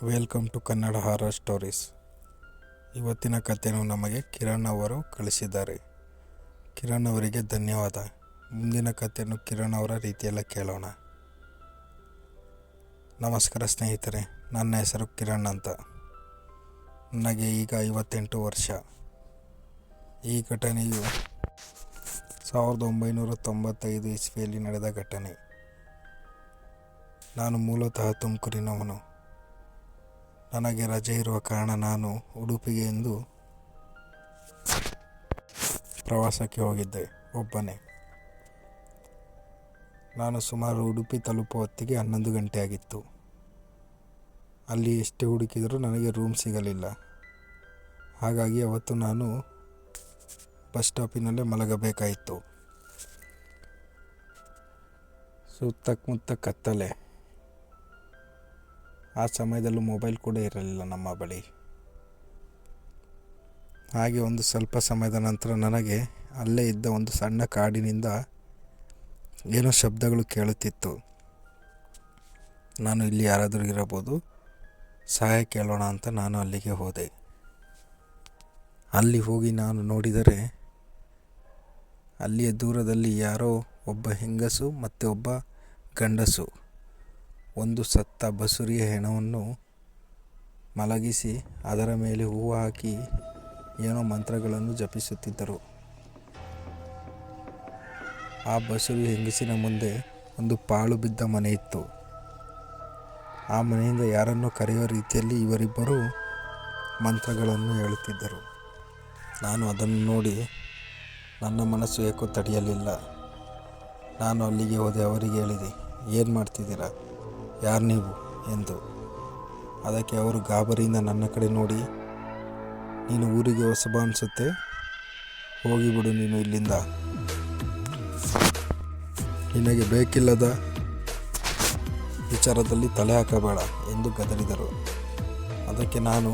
Welcome to Kannada horror stories. ಇವತ್ತಿನ ಕಥೆಯನ್ನು ನಮಗೆ ಕಿರಣ್ ಅವರು ಕಳಿಸಿದ್ದಾರೆ. ಕಿರಣ್ ಅವರಿಗೆ ಧನ್ಯವಾದ. ಮುಂದಿನ ಕಥೆಯನ್ನು ಕಿರಣ್ ಅವರ ರೀತಿಯಲ್ಲ ಕೇಳೋಣ. ನಮಸ್ಕಾರ ಸ್ನೇಹಿತರೆ, ನನ್ನ ಹೆಸರು ಕಿರಣ್ ಅಂತ. ನನಗೆ ಈಗ 58 ವರ್ಷ. ಈ ಘಟನೆಯು 1995 ಇಸ್ವಿಯಲ್ಲಿ ನಡೆದ ಘಟನೆ. ನಾನು ಮೂಲತಃ ತುಮಕೂರಿನವನು. ನನಗೆ ರಜೆ ಇರುವ ಕಾರಣ ನಾನು ಉಡುಪಿಗೆ ಎಂದು ಪ್ರವಾಸಕ್ಕೆ ಹೋಗಿದ್ದೆ ಒಬ್ಬನೇ. ನಾನು ಸುಮಾರು ಉಡುಪಿ ತಲುಪುವ ಹೊತ್ತಿಗೆ 11 ಗಂಟೆ ಆಗಿತ್ತು. ಅಲ್ಲಿ ಎಷ್ಟೇ ಹುಡುಕಿದರೂ ನನಗೆ ರೂಮ್ ಸಿಗಲಿಲ್ಲ. ಹಾಗಾಗಿ ಅವತ್ತು ನಾನು ಬಸ್ ಸ್ಟಾಪಿನಲ್ಲೇ ಮಲಗಬೇಕಾಯಿತು. ಸುತ್ತಮುತ್ತ ಕತ್ತಲೆ. ಆ ಸಮಯದಲ್ಲೂ ಮೊಬೈಲ್ ಕೂಡ ಇರಲಿಲ್ಲ ನಮ್ಮ ಬಳಿ. ಹಾಗೆ ಒಂದು ಸ್ವಲ್ಪ ಸಮಯದ ನಂತರ ನನಗೆ ಅಲ್ಲೇ ಇದ್ದ ಒಂದು ಸಣ್ಣ ಕಾಡಿನಿಂದ ಏನೋ ಶಬ್ದಗಳು ಕೇಳುತ್ತಿತ್ತು. ನಾನು ಇಲ್ಲಿ ಯಾರಾದರೂ ಇರಬಹುದು, ಸಹಾಯ ಕೇಳೋಣ ಅಂತ ನಾನು ಅಲ್ಲಿಗೆ ಹೋದೆ. ಅಲ್ಲಿ ಹೋಗಿ ನಾನು ನೋಡಿದರೆ ಅಲ್ಲಿಯ ದೂರದಲ್ಲಿ ಯಾರೋ ಒಬ್ಬ ಹೆಂಗಸು ಮತ್ತು ಒಬ್ಬ ಗಂಡಸು ಒಂದು ಸತ್ತ ಬಸುರಿಯ ಹೆಣವನ್ನು ಮಲಗಿಸಿ ಅದರ ಮೇಲೆ ಹೂವು ಹಾಕಿ ಏನೋ ಮಂತ್ರಗಳನ್ನು ಜಪಿಸುತ್ತಿದ್ದರು. ಆ ಬಸುರಿ ಹೆಂಗಸಿನ ಮುಂದೆ ಒಂದು ಪಾಳು ಬಿದ್ದ ಮನೆ ಇತ್ತು. ಆ ಮನೆಯಿಂದ ಯಾರನ್ನು ಕರೆಯುವ ರೀತಿಯಲ್ಲಿ ಇವರಿಬ್ಬರು ಮಂತ್ರಗಳನ್ನು ಹೇಳುತ್ತಿದ್ದರು. ನಾನು ಅದನ್ನು ನೋಡಿ ನನ್ನ ಮನಸ್ಸು ಏಕೋ ತಡೆಯಲಿಲ್ಲ. ನಾನು ಅಲ್ಲಿಗೆ ಹೋದೆ. ಅವರಿಗೆ ಹೇಳಿದೆ, ಏನು ಮಾಡ್ತಿದ್ದೀರಾ, ಯಾರು ನೀವು ಎಂದು. ಅದಕ್ಕೆ ಅವರು ಗಾಬರಿಯಿಂದ ನನ್ನ ಕಡೆ ನೋಡಿ, ನೀನು ಊರಿಗೆ ಹೊಸಬ ಅನಿಸುತ್ತೆ, ಹೋಗಿಬಿಡು ನೀನು ಇಲ್ಲಿಂದ, ನಿನಗೆ ಬೇಕಿಲ್ಲದ ವಿಚಾರದಲ್ಲಿ ತಲೆ ಹಾಕಬೇಡ ಎಂದು ಗದರಿದರು. ಅದಕ್ಕೆ ನಾನು,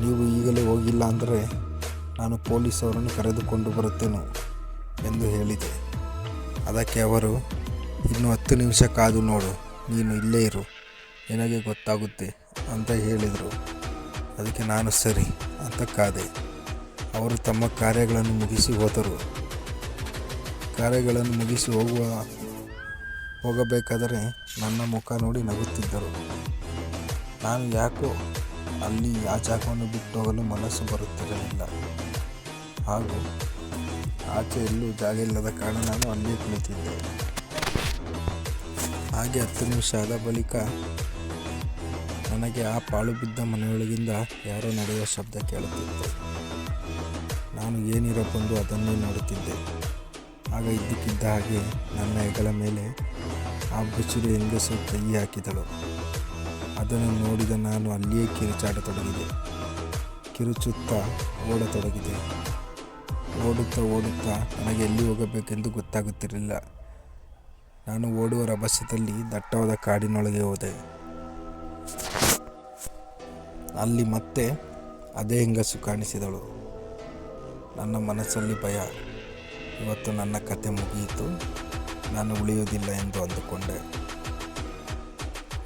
ನೀವು ಈಗಲೇ ಹೋಗಿಲ್ಲ ಅಂದರೆ ನಾನು ಪೊಲೀಸವರನ್ನು ಕರೆದುಕೊಂಡು ಬರುತ್ತೇನೆ ಎಂದು ಹೇಳಿದೆ. ಅದಕ್ಕೆ ಅವರು, ಇನ್ನು 10 ನಿಮಿಷ ಕಾದು ನೋಡು, ನೀನು ಇಲ್ಲೇ ಇರು, ನಿನಗೆ ಗೊತ್ತಾಗುತ್ತೆ ಅಂತ ಹೇಳಿದರು. ಅದಕ್ಕೆ ನಾನು ಸರಿ ಅಂತ ಕಾದೆ. ಅವರು ತಮ್ಮ ಕಾರ್ಯಗಳನ್ನು ಮುಗಿಸಿ ಹೋದರು. ಕಾರ್ಯಗಳನ್ನು ಮುಗಿಸಿ ಹೋಗಬೇಕಾದರೆ ನನ್ನ ಮುಖ ನೋಡಿ ನಗುತ್ತಿದ್ದರು. ನಾನು ಯಾಕೋ ಅಲ್ಲಿ ಆ ಜಾಗವನ್ನು ಬಿಟ್ಟು ಹೋಗಲು ಮನಸ್ಸು ಬರುತ್ತಿರಲಿಲ್ಲ. ಹಾಗೂ ಆಚೆ ಎಲ್ಲೂ ಜಾಗ ಇಲ್ಲದ ಕಾರಣ ನಾನು ಅಲ್ಲಿಯೇ ಕುಳಿತಿದ್ದೆ. ಹಾಗೆ 10 ನಿಮಿಷ ಆದ ಬಳಿಕ ನನಗೆ ಆ ಪಾಳು ಬಿದ್ದ ಮನೆಯೊಳಗಿಂದ ಯಾರೋ ನಡೆಯುವ ಶಬ್ದ ಕೇಳುತ್ತಿತ್ತು. ನಾನು ಏನಿರಬಂದು ಅದನ್ನೇ ನೋಡುತ್ತಿದ್ದೆ. ಆಗ ಇದ್ದಕ್ಕಿದ್ದ ಹಾಗೆ ನನ್ನ ಹೆಗಲ ಮೇಲೆ ಆ ಬಸುರಿ ಹೆಂಗಸು ಕೈ ಹಾಕಿದಳು. ಅದನ್ನು ನೋಡಿದ ನಾನು ಅಲ್ಲಿಯೇ ಕಿರುಚಾಡತೊಡಗಿದೆ. ಕಿರುಚುತ್ತಾ ಓಡತೊಡಗಿದೆ. ಓಡುತ್ತಾ ನನಗೆ ಎಲ್ಲಿ ಹೋಗಬೇಕೆಂದು ಗೊತ್ತಾಗುತ್ತಿರಲಿಲ್ಲ. ನಾನು ಓಡುವ ರಭಸದಲ್ಲಿ ದಟ್ಟವಾದ ಕಾಡಿನೊಳಗೆ ಹೋದೆ. ಅಲ್ಲಿ ಮತ್ತೆ ಅದೇ ಹೆಂಗಸು ಕಾಣಿಸಿದಳು. ನನ್ನ ಮನಸ್ಸಲ್ಲಿ ಭಯ. ಇವತ್ತು ನನ್ನ ಕತೆ ಮುಗಿಯಿತು, ನಾನು ಉಳಿಯುವುದಿಲ್ಲ ಎಂದು ಅಂದುಕೊಂಡೆ.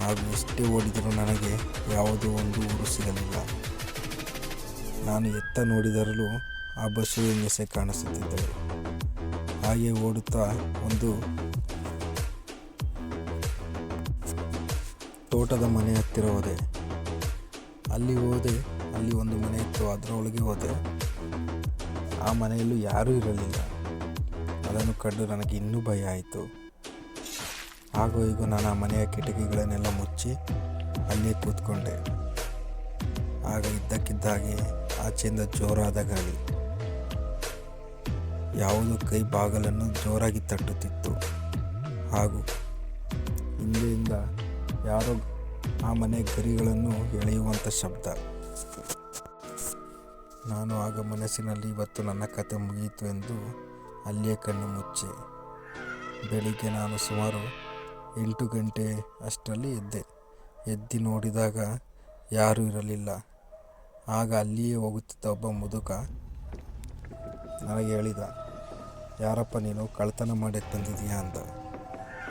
ಹಾಗೂ ಎಷ್ಟೇ ಓಡಿದರೂ ನನಗೆ ಯಾವುದೋ ಒಂದು ಊರು ಸಿಗಲಿಲ್ಲ. ನಾನು ಎತ್ತ ನೋಡಿದರೂ ಆ ಬಸ್ಸು ಹೆಂಗಸೆ ಕಾಣಿಸುತ್ತಿದ್ದಳು. ಹಾಗೆ ಓಡುತ್ತಾ ಒಂದು ತೋಟದ ಮನೆ ಹತ್ತಿರ ಹೋದೆ. ಅಲ್ಲಿ ಒಂದು ಮನೆ ಇತ್ತು, ಅದರೊಳಗೆ ಹೋದೆ. ಆ ಮನೆಯಲ್ಲೂ ಯಾರೂ ಇರಲಿಲ್ಲ. ಅದನ್ನು ಕಂಡು ನನಗೆ ಇನ್ನೂ ಭಯ ಆಯಿತು. ಹಾಗೂ ಈಗ ನಾನು ಆ ಮನೆಯ ಕಿಟಕಿಗಳನ್ನೆಲ್ಲ ಮುಚ್ಚಿ ಅಲ್ಲೇ ಕೂತ್ಕೊಂಡೆ. ಆಗ ಇದ್ದಕ್ಕಿದ್ದ ಹಾಗೆ ಆಚೆಯಿಂದ ಜೋರಾದ ಗಾಳಿ. ಯಾವುದೋ ಕೈ ಬಾಗಲನ್ನು ಜೋರಾಗಿ ತಟ್ಟುತ್ತಿತ್ತು. ಹಾಗೂ ಹಿಂದೆಯಿಂದ ಯಾರೋ ಆ ಮನೆ ಗರಿಗಳನ್ನು ಎಳೆಯುವಂಥ ಶಬ್ದ. ನಾನು ಆಗ ಮನಸ್ಸಿನಲ್ಲಿ ಇವತ್ತು ನನ್ನ ಕತೆ ಮುಗಿಯಿತು ಎಂದು ಅಲ್ಲಿಯೇ ಕಣ್ಣು ಮುಚ್ಚೆ. ಬೆಳಿಗ್ಗೆ ನಾನು ಸುಮಾರು 8 ಗಂಟೆ ಅಷ್ಟರಲ್ಲಿ ಎದ್ದು ನೋಡಿದಾಗ ಯಾರೂ ಇರಲಿಲ್ಲ. ಆಗ ಅಲ್ಲಿಯೇ ಹೋಗುತ್ತಿದ್ದ ಒಬ್ಬ ಮುದುಕ ನನಗೆ ಹೇಳಿದ, ಯಾರಪ್ಪ ನೀನು, ಕಳ್ತನ ಮಾಡಿ ತಂದಿದೀಯಾ ಅಂತ.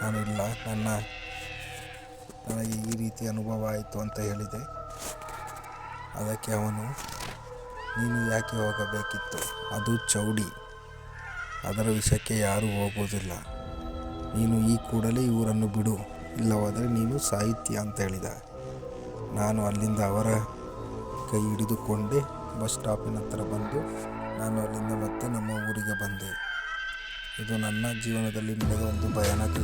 ನಾನು ಇಲ್ಲ, ನನಗೆ ಈ ರೀತಿ ಅನುಭವ ಆಯಿತು ಅಂತ ಹೇಳಿದೆ. ಅದಕ್ಕೆ ಅವನು, ನೀನು ಯಾಕೆ ಹೋಗಬೇಕಿತ್ತು? ಅದು ಚೌಡಿ, ಅದರ ವಿಷಯಕ್ಕೆ ಯಾರೂ ಹೋಗುವುದಿಲ್ಲ. ನೀನು ಈ ಕೂಡಲೇ ಊರನ್ನು ಬಿಡು, ಇಲ್ಲವಾದರೆ ನೀನು ಸಾಯುತ್ತೀಯ ಅಂತ ಹೇಳಿದ. ನಾನು ಅಲ್ಲಿಂದ ಅವರ ಕೈ ಹಿಡಿದುಕೊಂಡೆ ಬಸ್ ಸ್ಟಾಪಿನ ಹತ್ರ ಬಂದು ನಾನು ಅಲ್ಲಿಂದ ಮತ್ತೆ ನಮ್ಮ ಊರಿಗೆ ಬಂದೆ. ಇದು ನನ್ನ ಜೀವನದಲ್ಲಿ ನಡೆದ ಒಂದು ಭಯಾನಕ